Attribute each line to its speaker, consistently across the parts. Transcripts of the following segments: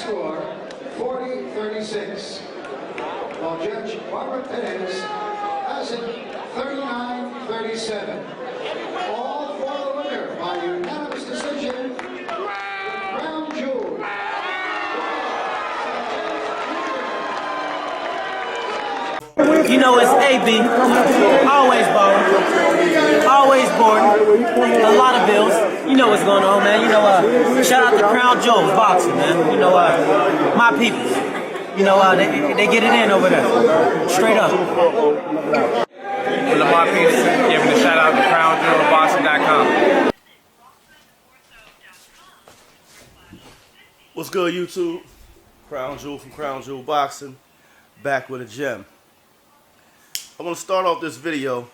Speaker 1: score 40-36. While Judge Barbara Perez has it 39-37. All for the winner by unanimous decision, the crown jewel.
Speaker 2: You know it's AB, always balling, always boarding, a lot of bills. You know what's going on, man. You know, shout out to Crown Jewels Boxing, man. You know, my people. You know, they get it in over there, straight up.
Speaker 3: Lamar Peterson giving a shout out to CrownJewelBoxing.com.
Speaker 4: What's good, YouTube? Crown Jewel from Crown Jewel Boxing, back with a gem. I want to start off this video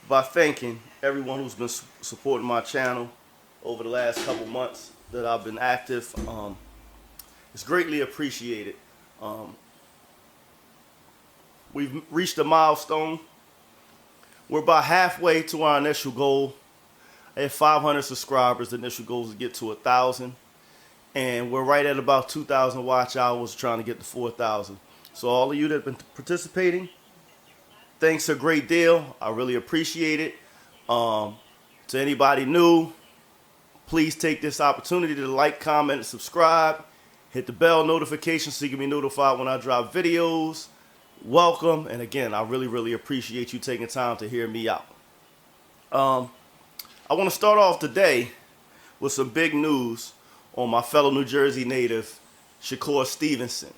Speaker 4: by thanking everyone who's been supporting my channel over the last couple months that I've been active. It's greatly appreciated. We've reached a milestone. We're about halfway to our initial goal. I had 500 subscribers. The initial goal is to get to 1,000. And we're right at about 2,000 watch hours trying to get to 4,000. So all of you that have been participating, thanks a great deal. I really appreciate it. To anybody new, please take this opportunity to like, comment, and subscribe. Hit the bell notification so you can be notified when I drop videos. Welcome. And again, I really appreciate you taking time to hear me out. I want to start off today with some big news on my fellow New Jersey native, Shakur Stevenson.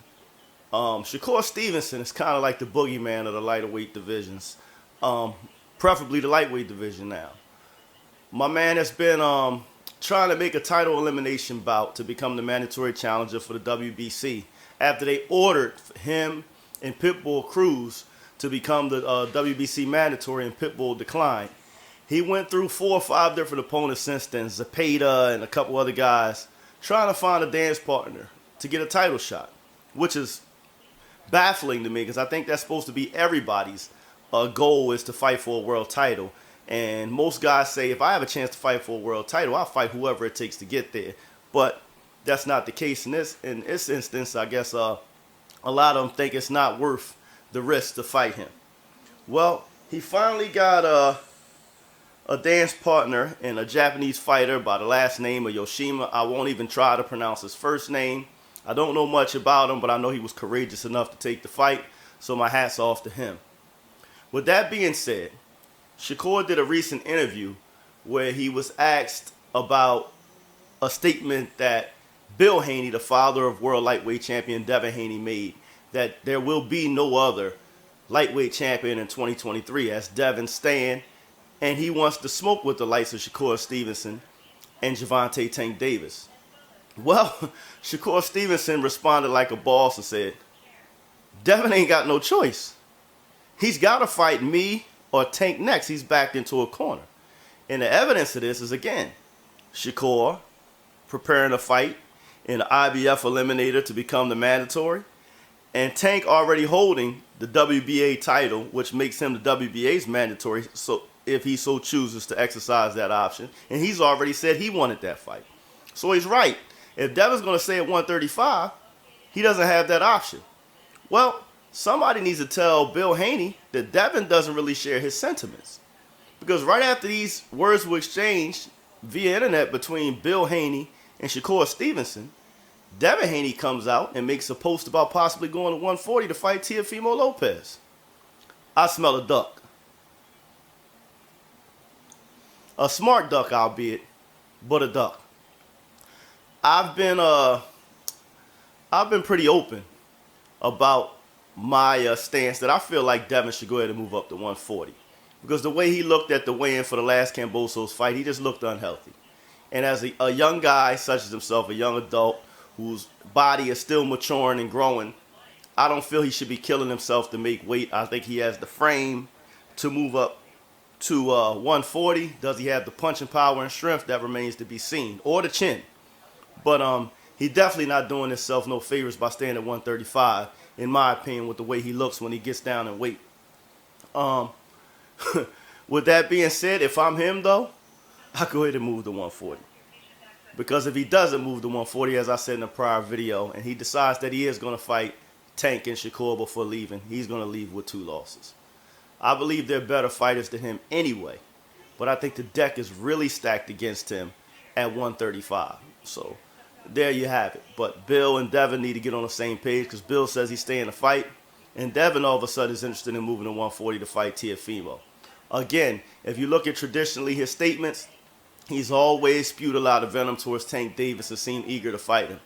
Speaker 4: Shakur Stevenson is kind of like the boogeyman of the lightweight divisions, preferably the lightweight division now. My man has been trying to make a title elimination bout to become the mandatory challenger for the WBC after they ordered him and Pitbull Cruz to become the WBC mandatory, and Pitbull declined. He went through 4 or 5 different opponents since then, Zepeda and a couple other guys, trying to find a dance partner to get a title shot, which is baffling to me because I think that's supposed to be everybody's goal, is to fight for a world title. And most guys say, if I have a chance to fight for a world title, I'll fight whoever it takes to get there. But that's not the case in this instance. I guess a lot of them think it's not worth the risk to fight him. Well, he finally got a dance partner in a Japanese fighter by the last name of Yoshima. I won't even try to pronounce his first name. I don't know much about him, but I know he was courageous enough to take the fight, so my hat's off to him. With that being said, Shakur did a recent interview where he was asked about a statement that Bill Haney, the father of world lightweight champion Devin Haney, made, that there will be no other lightweight champion in 2023 as Devin's staying, and he wants to smoke with the likes of Shakur Stevenson and Gervonta Tank Davis. Well, Shakur Stevenson responded like a boss and said, Devin ain't got no choice. He's got to fight me or Tank next. He's backed into a corner. And the evidence of this is, again, Shakur preparing a fight in the IBF Eliminator to become the mandatory, and Tank already holding the WBA title, which makes him the WBA's mandatory, so if he so chooses to exercise that option. And he's already said he wanted that fight. So he's right. If Devin's going to stay at 135, he doesn't have that option. Well, somebody needs to tell Bill Haney that Devin doesn't really share his sentiments. Because right after these words were exchanged via internet between Bill Haney and Shakur Stevenson, Devin Haney comes out and makes a post about possibly going to 140 to fight Teofimo Lopez. I smell a duck. A smart duck, albeit, but a duck. I've been pretty open about my stance that I feel like Devin should go ahead and move up to 140. Because the way he looked at the weigh-in for the last Kambosos fight, he just looked unhealthy. And as a young guy such as himself, a young adult whose body is still maturing and growing, I don't feel he should be killing himself to make weight. I think he has the frame to move up to 140. Does he have the punching power and strength? That remains to be seen. Or the chin. But he's definitely not doing himself no favors by staying at 135, in my opinion, with the way he looks when he gets down in weight. With that being said, if I'm him, though, I go ahead and move to 140. Because if he doesn't move to 140, as I said in a prior video, and he decides that he is going to fight Tank and Shakur before leaving, he's going to leave with 2 losses. I believe they're better fighters than him anyway, but I think the deck is really stacked against him at 135. So there you have it. But Bill and Devin need to get on the same page, because Bill says he's staying to fight, and Devin all of a sudden is interested in moving to 140 to fight Teofimo. Again, if you look at traditionally his statements, he's always spewed a lot of venom towards Tank Davis and seemed eager to fight him.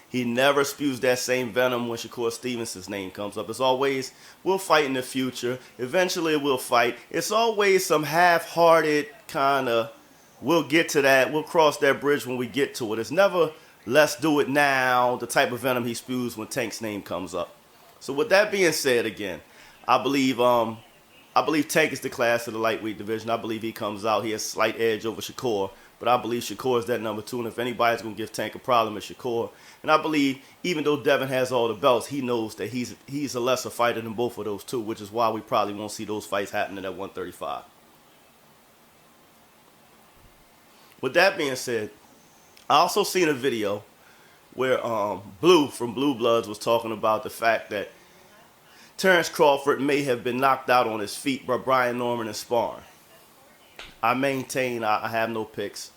Speaker 4: He never spews that same venom when Shakur Stevenson's name comes up. It's always, we'll fight in the future. Eventually we'll fight. It's always some half-hearted kind of, we'll get to that. We'll cross that bridge when we get to it. It's never, let's do it now, the type of venom he spews when Tank's name comes up. So with that being said, again, I believe Tank is the class of the lightweight division. I believe he comes out. He has a slight edge over Shakur. But I believe Shakur is that number 2, and if anybody's going to give Tank a problem, it's Shakur. And I believe, even though Devin has all the belts, he knows that he's a lesser fighter than both of those 2, which is why we probably won't see those fights happening at 135. With that being said, I also seen a video where Blue from Blue Bloods was talking about the fact that Terence Crawford may have been knocked out on his feet by Brian Norman in sparring. I maintain I have no picks.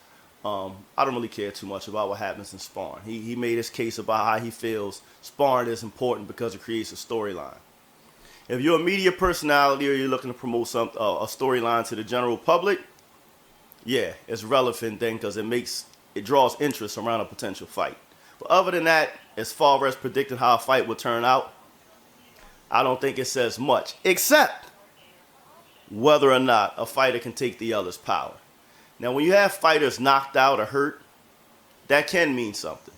Speaker 4: I don't really care too much about what happens in sparring. He made his case about how he feels sparring is important because it creates a storyline. If you're a media personality or you're looking to promote a storyline to the general public, yeah, it's relevant then, because it draws interest around a potential fight. But other than that, as far as predicting how a fight would turn out, I don't think it says much, except whether or not a fighter can take the other's power. Now, when you have fighters knocked out or hurt, that can mean something,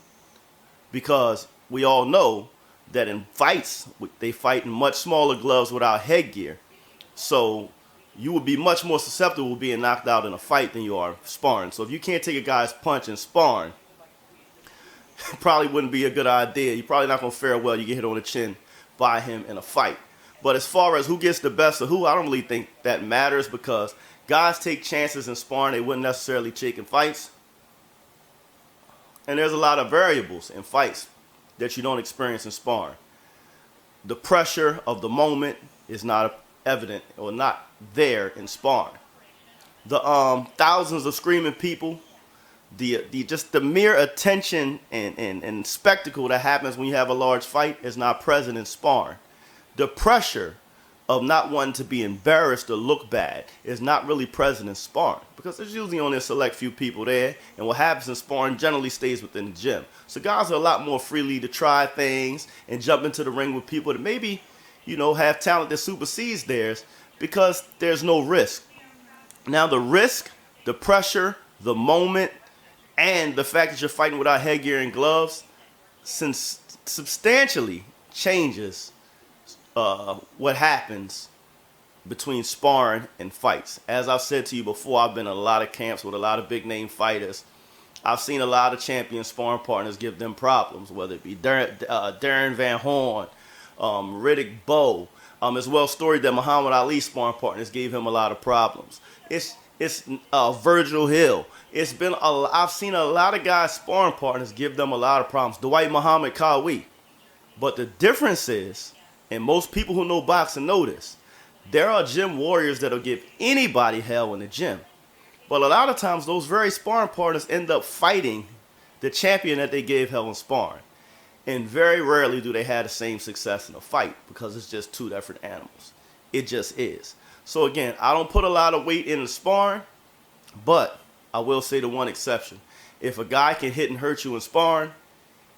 Speaker 4: because we all know that in fights, they fight in much smaller gloves without headgear. So you would be much more susceptible to being knocked out in a fight than you are sparring. So if you can't take a guy's punch in sparring, it probably wouldn't be a good idea. You're probably not going to fare well. You get hit on the chin by him in a fight. But as far as who gets the best of who, I don't really think that matters, because guys take chances in sparring they wouldn't necessarily take in fights. And there's a lot of variables in fights that you don't experience in sparring. The pressure of the moment is not evident or not there in sparring. The thousands of screaming people, just the mere attention and spectacle that happens when you have a large fight is not present in sparring. The pressure of not wanting to be embarrassed or look bad is not really present in sparring, because there's usually only a select few people there, and what happens in sparring generally stays within the gym. So guys are a lot more freely to try things and jump into the ring with people that maybe, have talent that supersedes theirs, because there's no risk. Now the risk, the pressure, the moment, and the fact that you're fighting without headgear and gloves substantially changes what happens between sparring and fights. As I've said to you before, I've been in a lot of camps with a lot of big name fighters. I've seen a lot of champion sparring partners give them problems, whether it be Darren Van Horn, Riddick Bowe, as well storied that Muhammad Ali sparring partners gave him a lot of problems. It's Virgil Hill. I've seen a lot of guys sparring partners give them a lot of problems. Dwight Muhammad Qawi. But the difference is, and most people who know boxing know this, there are gym warriors that'll give anybody hell in the gym. But a lot of times those very sparring partners end up fighting the champion that they gave hell in sparring. And very rarely do they have the same success in a fight, because it's just two different animals. It just is. So again, I don't put a lot of weight in the sparring, but I will say the one exception. If a guy can hit and hurt you in sparring,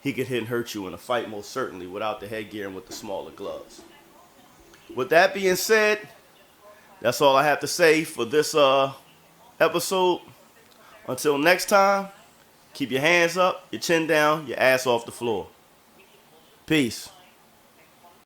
Speaker 4: he can hit and hurt you in a fight, most certainly, without the headgear and with the smaller gloves. With that being said, that's all I have to say for this episode. Until next time, keep your hands up, your chin down, your ass off the floor. Peace.